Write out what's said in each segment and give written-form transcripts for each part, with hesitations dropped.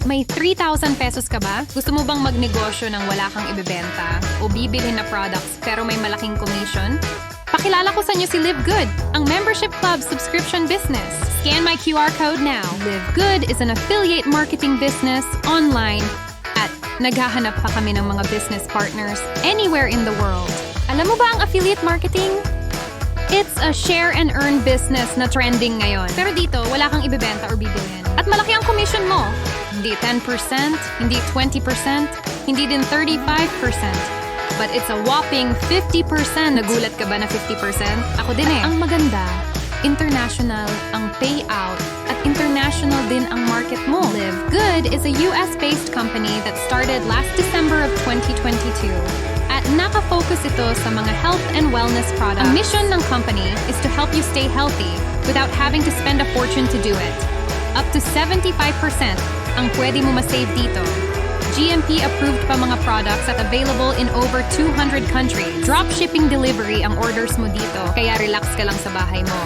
May 3,000 pesos ka ba? Gusto mo bang magnegosyo ng wala kang ibebenta o bibili na products pero may malaking commission? Pakilala ko sa inyo si Livegood, ang membership club subscription business. Scan my QR code now. Livegood is an affiliate marketing business online at naghahanap pa kami ng mga business partners anywhere in the world. Alam mo ba ang affiliate marketing? It's a share and earn business na trending ngayon. Pero dito, wala kang ibebenta or bibilhin. At malaki ang commission mo. Hindi 10%, hindi 20%, hindi din 35%. But it's a whopping 50%. Nagulat ka ba na 50%? Ako din eh. Ang maganda, international ang payout at international din ang market mo. Livegood is a US-based company that started last December of 2022. At naka-focus ito sa mga health and wellness products. Ang mission ng company is to help you stay healthy without having to spend a fortune to do it. Up to 75% ang pwede mo masave dito. GMP-approved pa mga products at available in over 200 countries. Drop-shipping delivery ang orders mo dito, kaya relax ka lang sa bahay mo.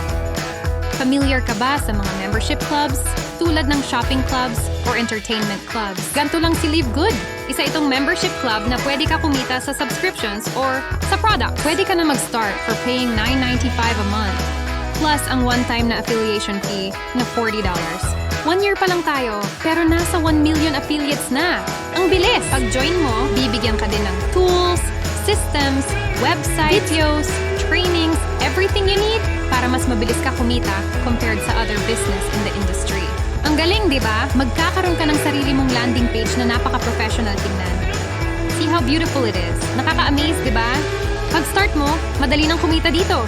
Familiar ka ba sa mga membership clubs, tulad ng shopping clubs or entertainment clubs? Ganto lang si Livegood. Isa itong membership club na pwede ka kumita sa subscriptions or sa products. Pwede ka na mag-start for paying $9.95 a month. Plus ang one-time na affiliation fee na $40. 1 year pa lang tayo, pero nasa 1 million affiliates na. Ang bilis! Pag-join mo, bibigyan ka din ng tools, systems, websites, videos, trainings, everything you need para mas mabilis ka kumita compared sa other business in the industry. Ang galing, di ba? Magkakaroon ka ng sarili mong landing page na napaka-professional tingnan. See how beautiful it is. Nakaka-amaze, di ba? Pag-start mo, madali nang kumita dito.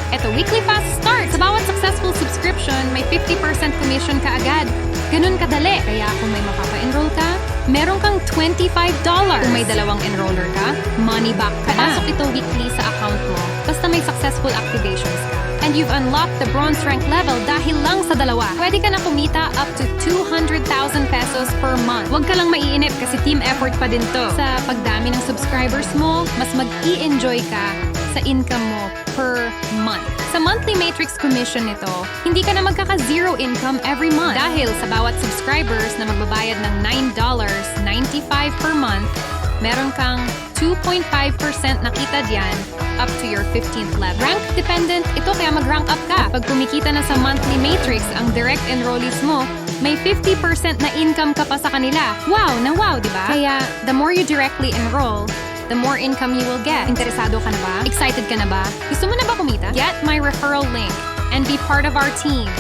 Eto, weekly fast start. Sa bawat successful subscription, may 50% commission ka agad. Ganun kadali. Kaya kung may mapapa-enroll ka, meron kang $25. Kung may dalawang enroller ka, money back ka na. Pasok ito weekly sa account mo, basta may successful activations ka. And you've unlocked the bronze rank level dahil lang sa dalawa. Pwede ka na kumita up to 200,000 pesos per month. Huwag ka lang maiinip kasi team effort pa din to. Sa pagdami ng subscribers mo, mas mag-i-enjoy ka sa income mo per month. Sa monthly matrix commission nito, hindi ka na magkaka-zero income every month. Dahil sa bawat subscribers na magbabayad ng $9.95 per month, meron kang 2.5% na kita diyan up to your 15th level. Rank dependent ito kaya mag-rank up ka. Pag kumikita na sa monthly matrix ang direct enrollees mo, may 50% na income ka pa sa kanila. Wow na wow, di ba? Kaya the more you directly enroll, the more income you will get. Interesado ka na ba? Excited ka na ba? Gusto mo na ba kumita? Get my referral link and be part of our team.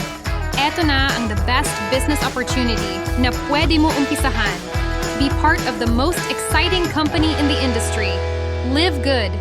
Eto na ang the best business opportunity na pwede mo umpisahan. Be part of the most exciting company in the industry. Live good.